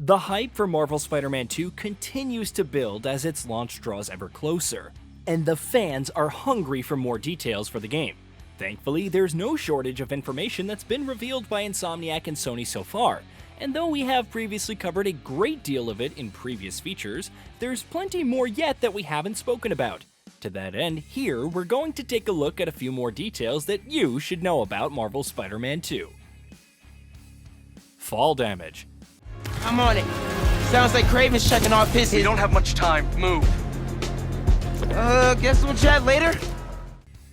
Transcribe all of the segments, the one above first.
The hype for Marvel Spider-Man 2 continues to build as its launch draws ever closer, and the fans are hungry for more details for the game. Thankfully, there's no shortage of information that's been revealed by Insomniac and Sony so far, and though we have previously covered a great deal of it in previous features, there's plenty more yet that we haven't spoken about. To that end, here we're going to take a look at a few more details that you should know about Marvel Spider-Man 2. Fall damage. I'm on it. Sounds like Kraven's checking off his. We don't have much time. Move. Guess we'll chat later?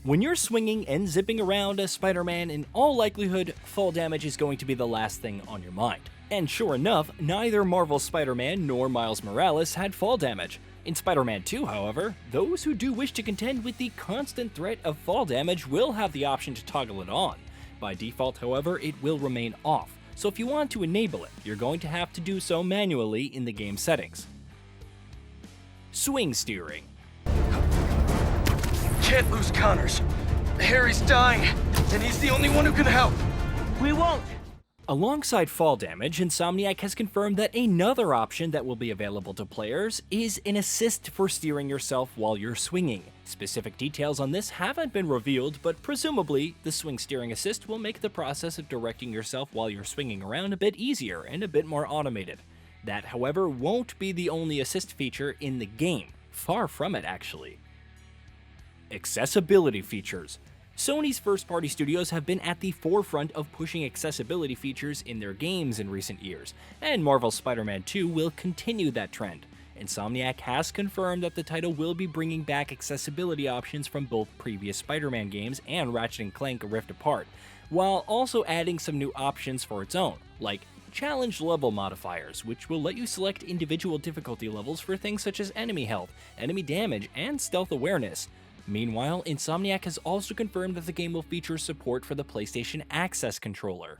When you're swinging and zipping around as Spider-Man, in all likelihood, fall damage is going to be the last thing on your mind. And sure enough, neither Marvel Spider-Man nor Miles Morales had fall damage. In Spider-Man 2, however, those who do wish to contend with the constant threat of fall damage will have the option to toggle it on. By default, however, it will remain off, so if you want to enable it, you're going to have to do so manually in the game settings. Swing steering. Can't lose Connors. Harry's dying, and he's the only one who can help. We won't. Alongside fall damage, Insomniac has confirmed that another option that will be available to players is an assist for steering yourself while you're swinging. Specific details on this haven't been revealed, but presumably, the swing steering assist will make the process of directing yourself while you're swinging around a bit easier and a bit more automated. That, however, won't be the only assist feature in the game. Far from it, actually. Accessibility features. Sony's first-party studios have been at the forefront of pushing accessibility features in their games in recent years, and Marvel's Spider-Man 2 will continue that trend. Insomniac has confirmed that the title will be bringing back accessibility options from both previous Spider-Man games and Ratchet & Clank Rift Apart, while also adding some new options for its own, like challenge level modifiers, which will let you select individual difficulty levels for things such as enemy health, enemy damage, and stealth awareness. Meanwhile, Insomniac has also confirmed that the game will feature support for the PlayStation Access controller.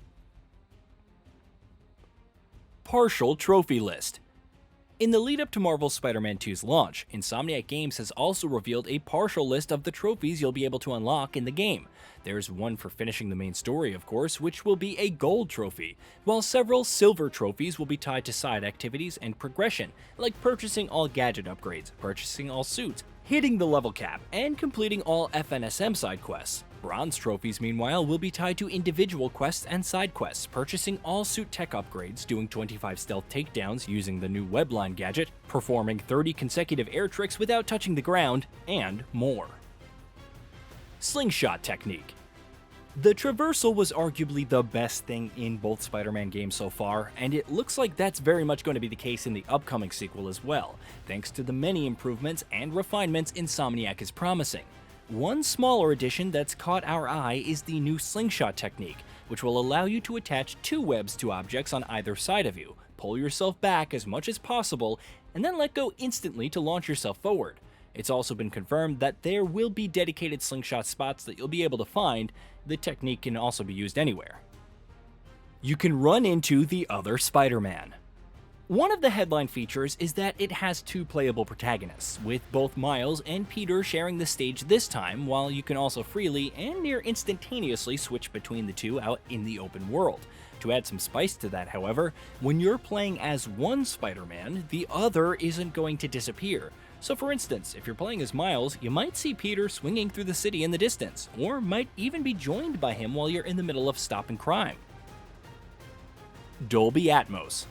Partial trophy list. In the lead-up to Marvel's Spider-Man 2's launch, Insomniac Games has also revealed a partial list of the trophies you'll be able to unlock in the game. There's one for finishing the main story, of course, which will be a gold trophy, while several silver trophies will be tied to side activities and progression, like purchasing all gadget upgrades, purchasing all suits, hitting the level cap, and completing all FNSM side quests. Bronze trophies, meanwhile, will be tied to individual quests and side quests, purchasing all suit tech upgrades, doing 25 stealth takedowns using the new Webline gadget, performing 30 consecutive air tricks without touching the ground, and more. Slingshot technique. The traversal was arguably the best thing in both Spider-Man games so far, and it looks like that's very much going to be the case in the upcoming sequel as well, thanks to the many improvements and refinements Insomniac is promising. One smaller addition that's caught our eye is the new slingshot technique, which will allow you to attach two webs to objects on either side of you, pull yourself back as much as possible, and then let go instantly to launch yourself forward. It's also been confirmed that there will be dedicated slingshot spots that you'll be able to find. The technique can also be used anywhere. You can run into the other Spider-Man. One of the headline features is that it has two playable protagonists, with both Miles and Peter sharing the stage this time, while you can also freely and near instantaneously switch between the two out in the open world. To add some spice to that, however, when you're playing as one Spider-Man, the other isn't going to disappear. So for instance, if you're playing as Miles, you might see Peter swinging through the city in the distance, or might even be joined by him while you're in the middle of stopping crime. Dolby Atmos.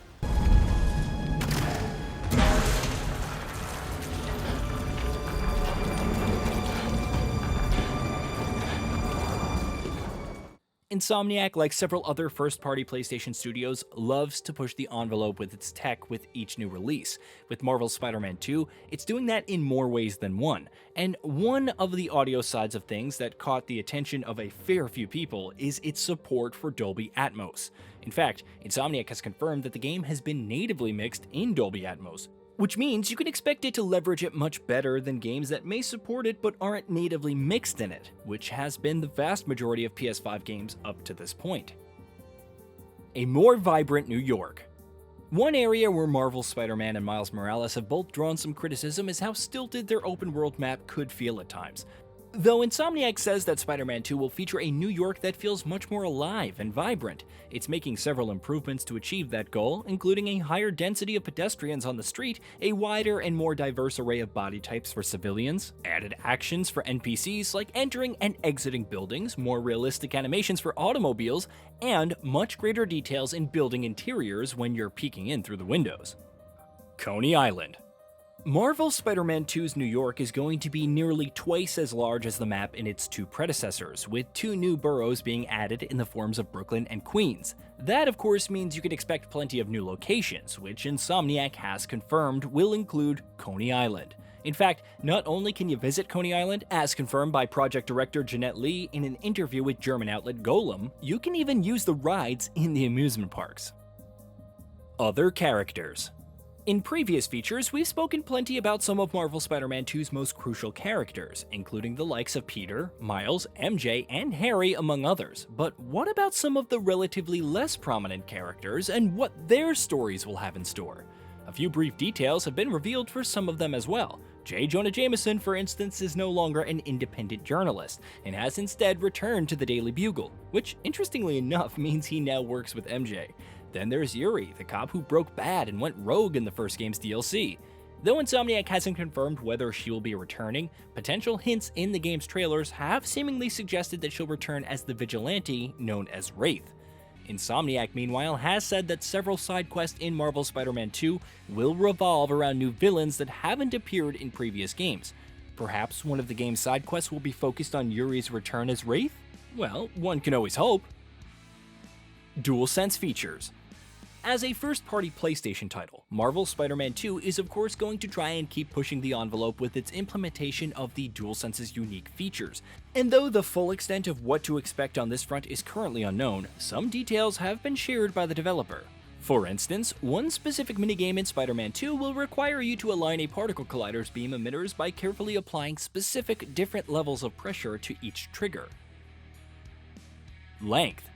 Insomniac, like several other first-party PlayStation studios, loves to push the envelope with its tech with each new release. With Marvel's Spider-Man 2, it's doing that in more ways than one. And one of the audio sides of things that caught the attention of a fair few people is its support for Dolby Atmos. In fact, Insomniac has confirmed that the game has been natively mixed in Dolby Atmos, which means you can expect it to leverage it much better than games that may support it but aren't natively mixed in it, which has been the vast majority of PS5 games up to this point. A more vibrant New York. One area where Marvel's Spider-Man and Miles Morales have both drawn some criticism is how stilted their open-world map could feel at times. Though Insomniac says that Spider-Man 2 will feature a New York that feels much more alive and vibrant, it's making several improvements to achieve that goal, including a higher density of pedestrians on the street, a wider and more diverse array of body types for civilians, added actions for NPCs like entering and exiting buildings, more realistic animations for automobiles, and much greater details in building interiors when you're peeking in through the windows. Coney Island. Marvel's Spider-Man 2's New York is going to be nearly twice as large as the map in its two predecessors, with 2 new boroughs being added in the forms of Brooklyn and Queens. That, of course, means you can expect plenty of new locations, which Insomniac has confirmed will include Coney Island. In fact, not only can you visit Coney Island, as confirmed by project director Jeanette Lee in an interview with German outlet Golem, you can even use the rides in the amusement parks. Other characters. In previous features, we've spoken plenty about some of Marvel Spider-Man 2's most crucial characters, including the likes of Peter, Miles, MJ, and Harry, among others. But what about some of the relatively less prominent characters and what their stories will have in store? A few brief details have been revealed for some of them as well. J. Jonah Jameson, for instance, is no longer an independent journalist, and has instead returned to the Daily Bugle, which, interestingly enough, means he now works with MJ. Then there's Yuri, the cop who broke bad and went rogue in the first game's DLC. Though Insomniac hasn't confirmed whether she will be returning, potential hints in the game's trailers have seemingly suggested that she'll return as the vigilante known as Wraith. Insomniac, meanwhile, has said that several side quests in Marvel's Spider-Man 2 will revolve around new villains that haven't appeared in previous games. Perhaps one of the game's side quests will be focused on Yuri's return as Wraith? Well, one can always hope. DualSense features. As a first-party PlayStation title, Marvel's Spider-Man 2 is of course going to try and keep pushing the envelope with its implementation of the DualSense's unique features. And though the full extent of what to expect on this front is currently unknown, some details have been shared by the developer. For instance, one specific minigame in Spider-Man 2 will require you to align a particle collider's beam emitters by carefully applying specific different levels of pressure to each trigger. Length.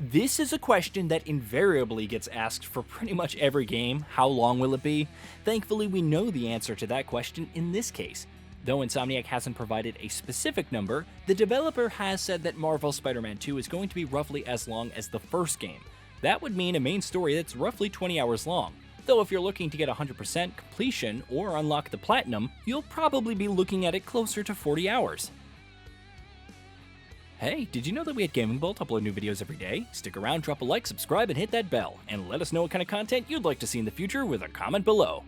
This is a question that invariably gets asked for pretty much every game. How long will it be? Thankfully, we know the answer to that question in this case. Though Insomniac hasn't provided a specific number, the developer has said that Marvel's Spider-Man 2 is going to be roughly as long as the first game. That would mean a main story that's roughly 20 hours long. Though if you're looking to get 100% completion or unlock the platinum, you'll probably be looking at it closer to 40 hours. Hey, did you know that we at Gaming Bolt upload new videos every day? Stick around, drop a like, subscribe, and hit that bell, and let us know what kind of content you'd like to see in the future with a comment below.